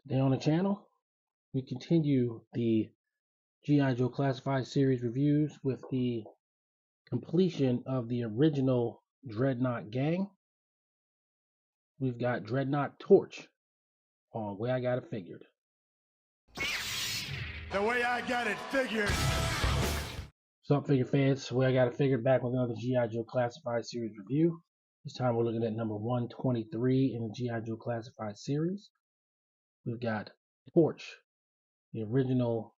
Today on the channel, we continue the G.I.Joe Classified Series reviews with the completion of the original Dreadnok gang. We've got Dreadnok Torch on Way I Got It Figured. The way I got it figured. What's up, figure fans? Way I Got It Figured, back with another G.I.Joe Classified Series review. This time we're looking at number 123 in the G.I.Joe Classified Series. We've got Torch, the original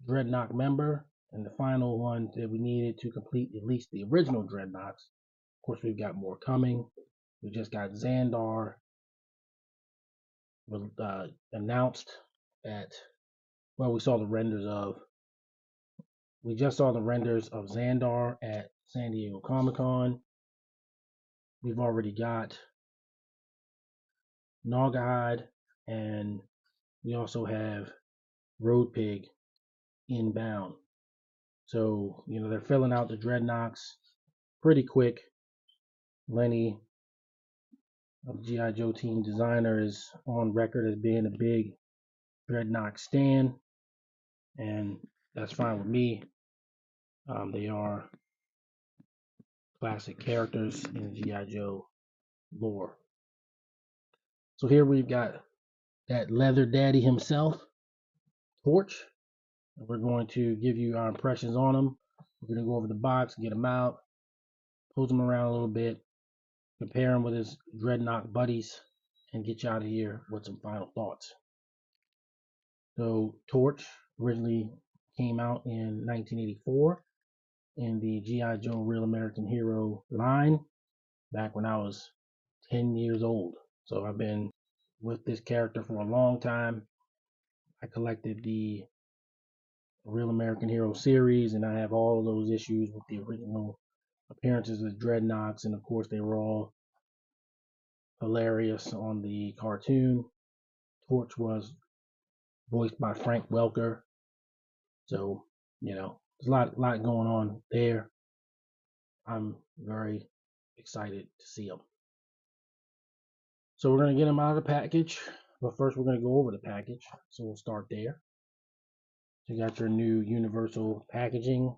Dreadnok member, and the final one that we needed to complete at least the original Dreadnoks. Of course, we've got more coming. We just got Xandar announced at, well, we saw the renders of, we just saw the renders of Xandar at San Diego Comic-Con. We've already got Naugahyde, and we also have Road Pig inbound. So, you know, they're filling out the Dreadnoks pretty quick. Lenny of G.I. Joe team designer is on record as being a big Dreadnok stan, and that's fine with me. They are classic characters in G.I. Joe lore. So here we've got that leather daddy himself, Torch. And we're going to give you our impressions on him. We're going to go over the box, get him out, pose him around a little bit, compare him with his Dreadnok buddies, and get you out of here with some final thoughts. So Torch originally came out in 1984 in the G.I. Joe Real American Hero line, back when I was 10 years old. So I've been with this character for a long time. I collected the Real American Hero series, and I have all of those issues with the original appearances of Dreadnoks, and of course they were all hilarious on the cartoon. Torch was voiced by Frank Welker. So, you know, there's a lot going on there. I'm very excited to see them. So we're going to get them out of the package. But first we're going to go over the package. So we'll start there. So you got your new universal packaging,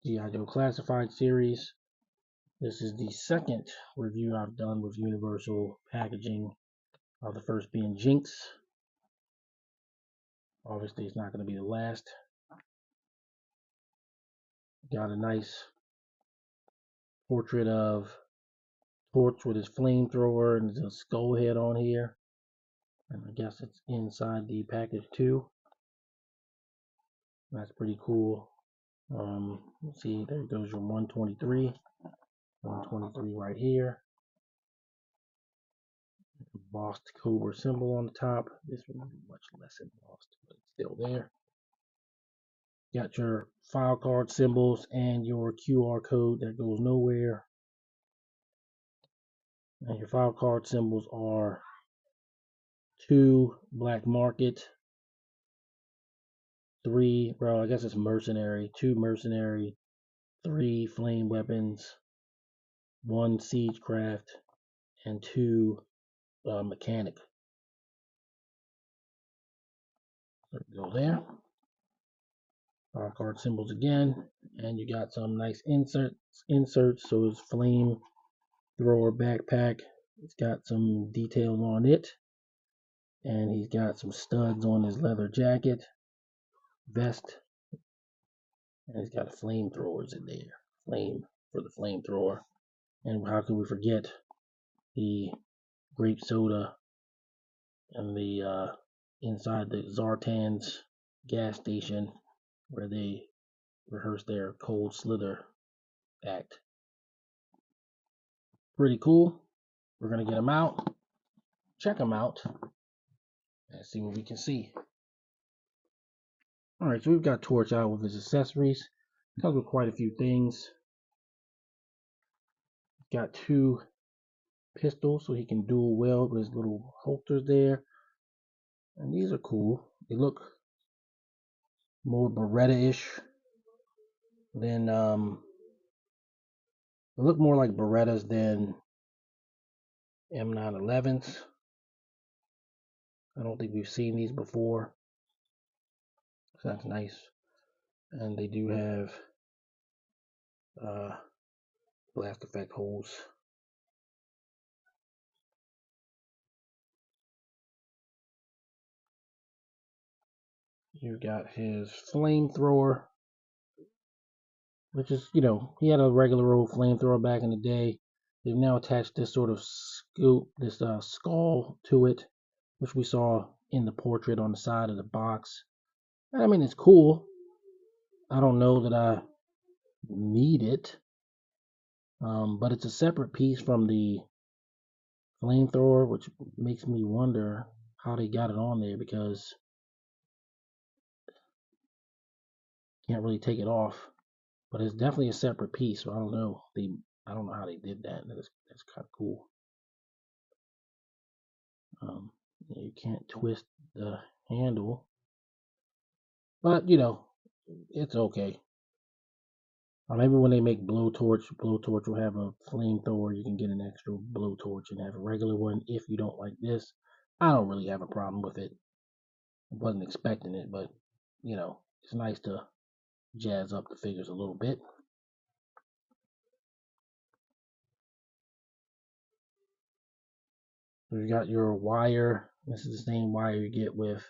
G.I. Joe Classified Series. This is the second review I've done with universal packaging. The first being Jinx. Obviously it's not going to be the last. Got a nice portrait of Torch with his flamethrower and his skull head on here. And I guess it's inside the package too. That's pretty cool. Let's see, there goes your 123. 123 right here. Embossed Cobra symbol on the top. This one will be much less embossed, but it's still there. Got your file card symbols and your QR code that goes nowhere. And your file card symbols are 2 Black Market, 3, well, I guess it's Mercenary, 2 Mercenary, 3 Flame Weapons, 1 Siegecraft, and 2 Mechanic. There we go there. File card symbols again, and you got some nice inserts. So his flame thrower backpack, it's got some details on it, and he's got some studs on his leather jacket, vest, and he's got flamethrowers in there. Flame for the flamethrower, and how can we forget the grape soda and the inside the Zartan's gas station where they rehearse their cold slither act. Pretty cool. We're gonna get them out, check them out, and see what we can see. All right, so we've got Torch out with his accessories. Comes with quite a few things. Got 2 pistols, so he can dual wield with his little holsters there. And these are cool. They look more Beretta-ish than they look more like Berettas than M911s. I don't think we've seen these before. So that's nice. And they do have blast effect holes. You got his flamethrower, which is, he had a regular old flamethrower back in the day. They've now attached this sort of scoop, this skull to it, which we saw in the portrait on the side of the box. I mean, it's cool. I don't know that I need it, but it's a separate piece from the flamethrower, which makes me wonder how they got it on there, because you can't really take it off. But it's definitely a separate piece, so I don't know. I don't know how they did that. That's kind of cool. You can't twist the handle, but it's okay. Maybe when they make blowtorch will have a flamethrower. You can get an extra blowtorch and have a regular one if you don't like this. I don't really have a problem with it. I wasn't expecting it, but it's nice to jazz up the figures a little bit. You got your wire. This is the same wire you get with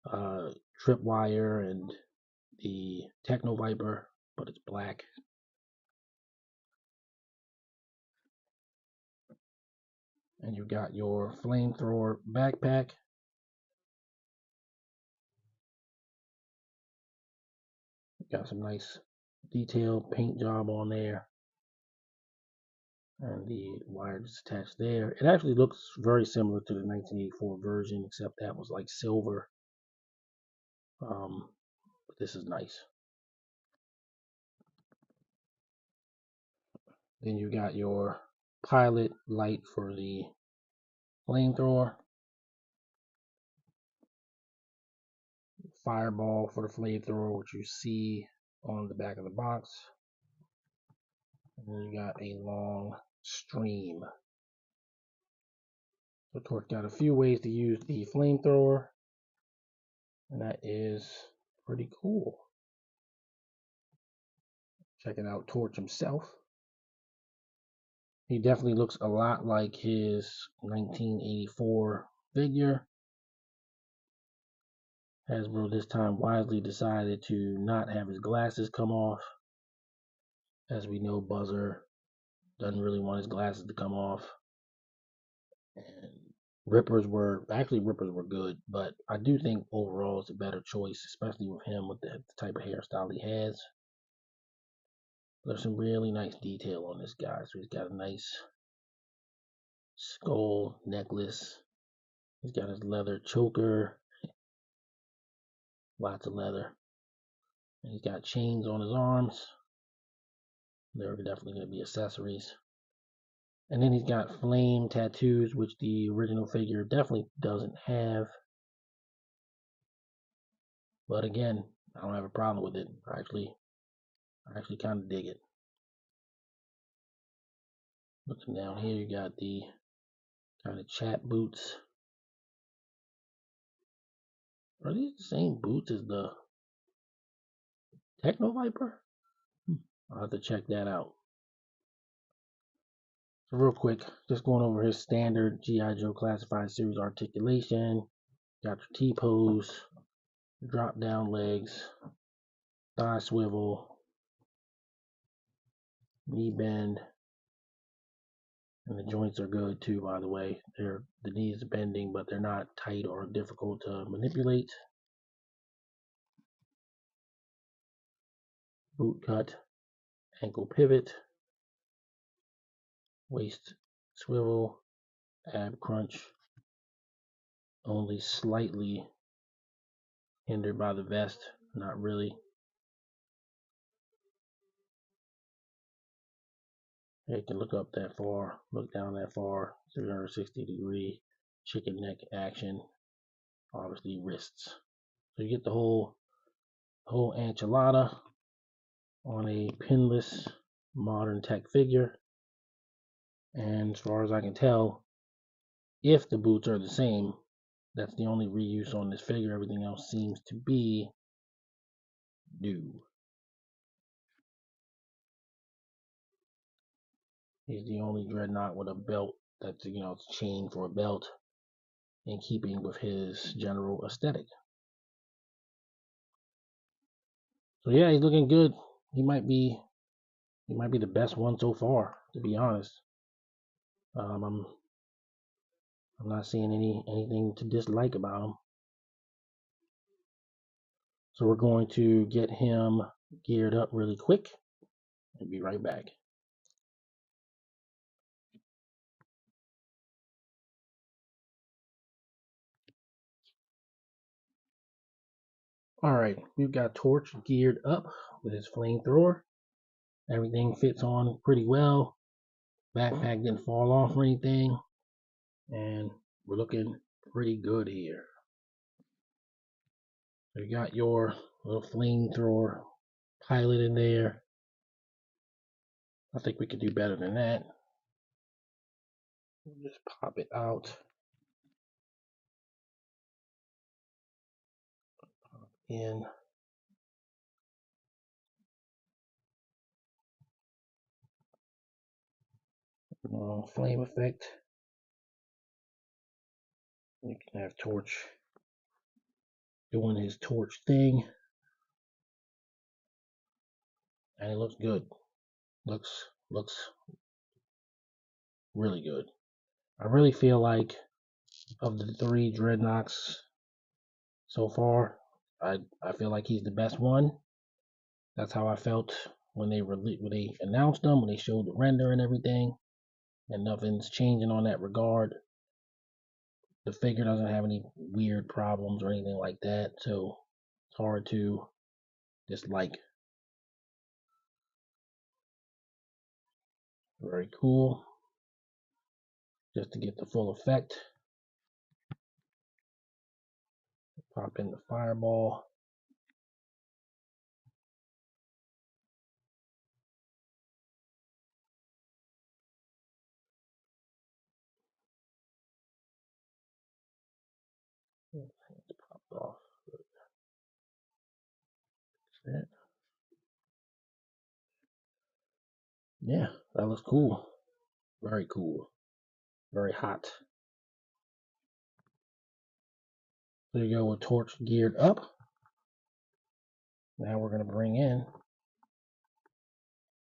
Tripwire and the Techno Viper, but it's black. And you got your flamethrower backpack. Got some nice detailed paint job on there. And the wire is attached there. It actually looks very similar to the 1984 version, except that was like silver. But this is nice. Then you got your pilot light for the flamethrower. Fireball for the flamethrower, which you see on the back of the box. And then you got a long stream. So Torch got a few ways to use the flamethrower, and that is pretty cool. Checking out Torch himself. He definitely looks a lot like his 1984 figure. Hasbro this time wisely decided to not have his glasses come off. As we know, Buzzer doesn't really want his glasses to come off. And Rippers were good, but I do think overall it's a better choice, especially with him with the type of hairstyle he has. There's some really nice detail on this guy. So he's got a nice skull necklace. He's got his leather choker. Lots of leather. And he's got chains on his arms. They're definitely going to be accessories. And then he's got flame tattoos, which the original figure definitely doesn't have. But again, I don't have a problem with it. I actually kind of dig it. Looking down here, you got the kind of chat boots. Are these the same boots as the Techno Viper? I'll have to check that out. So real quick, just going over his standard G.I.Joe Classified Series articulation. Got your T-pose, drop down legs, thigh swivel, knee bend, and the joints are good too, by the way. The knees are bending, but they're not tight or difficult to manipulate. Boot cut, ankle pivot, waist swivel, ab crunch, only slightly hindered by the vest, not really. You can look up that far, look down that far, 360-degree chicken neck action, obviously wrists. So you get the whole enchilada on a pinless modern tech figure. And as far as I can tell, if the boots are the same, That's the only reuse on this figure. Everything else seems to be new. He's the only Dreadnok with a belt that's, it's chained for a belt in keeping with his general aesthetic. So yeah, he's looking good. He might be the best one so far, to be honest. I'm not seeing anything to dislike about him. So we're going to get him geared up really quick and be right back. Alright, we've got Torch geared up with his flamethrower. Everything fits on pretty well. Backpack didn't fall off or anything. And we're looking pretty good here. So you got your little flamethrower pilot in there. I think we could do better than that. Just pop it out. Pop in. Flame effect. You can have Torch doing his torch thing. And it looks good. Looks really good. I really feel like of the 3 Dreadnoks so far, I feel like he's the best one. That's how I felt when they announced them, when they showed the render and everything, and nothing's changing on that regard. The figure doesn't have any weird problems or anything like that, so it's hard to dislike. Very cool. Just to get the full effect, pop in the fireball. It's popped off. That. Yeah, that looks cool. Very cool. Very hot. There you go with Torch geared up. Now we're going to bring in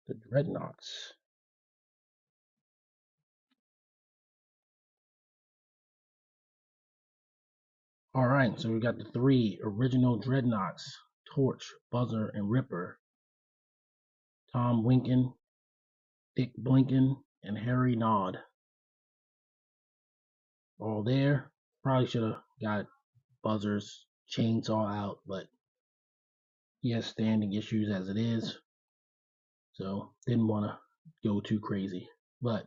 the Dreadnoks. Alright, so we got the 3 original Dreadnoks. Torch, Buzzer, and Ripper. Tom Winkin, Dick Blinkin, and Harry Nod. All there. Probably should have got Buzzer's chainsaw out, but he has standing issues as it is. So didn't want to go too crazy. But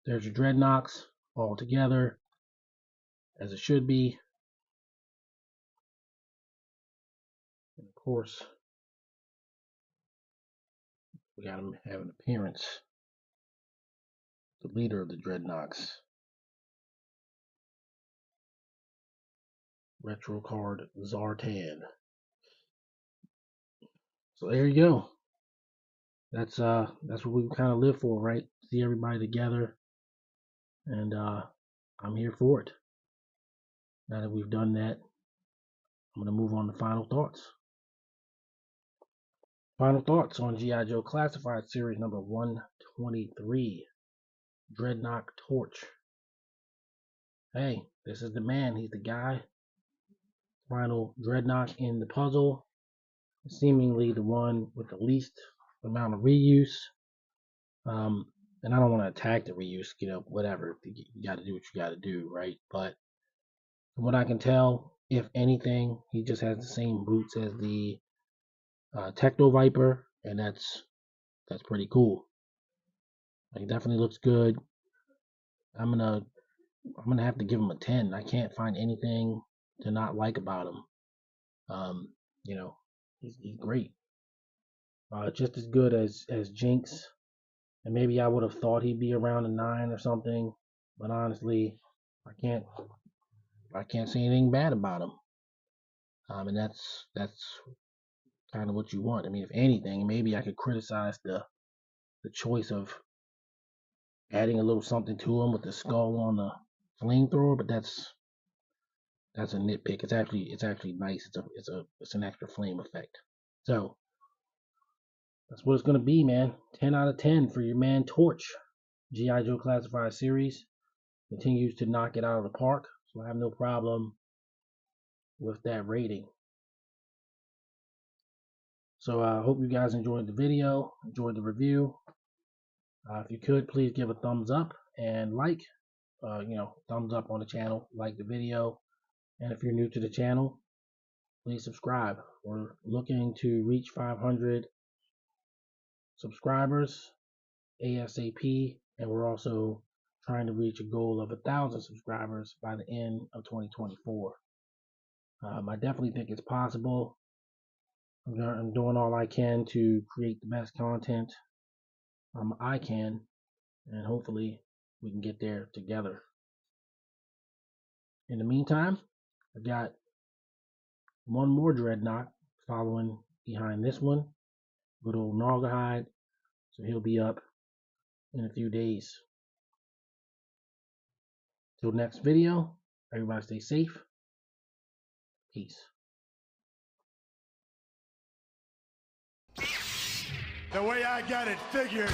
there's your Dreadnoks all together as it should be. And of course, we got him have an appearance. The leader of the Dreadnoks. Retro card Zartan. So there you go. That's what we kind of live for, right? See everybody together, and I'm here for it. Now that we've done that, I'm gonna move on to final thoughts. Final thoughts on G.I.Joe Classified Series number 123, Dreadnok Torch. Hey, this is the man. He's the guy. Final Dreadnok in the puzzle. Seemingly the one with the least amount of reuse. And I don't want to attack the reuse, whatever. You got to do what you got to do, right? But from what I can tell, if anything, he just has the same boots as the Techno Viper, and that's pretty cool. Like, definitely looks good. I'm gonna have to give him a 10. I can't find anything to not like about him. He's great. Just as good as Jinx. And maybe I would have thought he'd be around a 9 or something, but honestly, I I can't say anything bad about him. And that's kind of what you want. I mean, if anything, maybe I could criticize the choice of adding a little something to him with the skull on the flamethrower, but that's a nitpick. It's actually nice. It's an extra flame effect. So that's what it's gonna be, man. 10 out of 10 for your man Torch. G.I. Joe Classified Series continues to knock it out of the park, so I have no problem with that rating. So I hope you guys enjoyed the video, enjoyed the review. If you could, please give a thumbs up and like. Thumbs up on the channel, like the video. And if you're new to the channel, please subscribe. We're looking to reach 500 subscribers ASAP, and we're also trying to reach a goal of 1,000 subscribers by the end of 2024. I definitely think it's possible. I'm doing all I can to create the best content I can, and hopefully we can get there together. In the meantime, I've got one more Dreadnok following behind this one. Good old Naugahyde. So he'll be up in a few days. Till next video, everybody stay safe. Peace. The way I got it figured.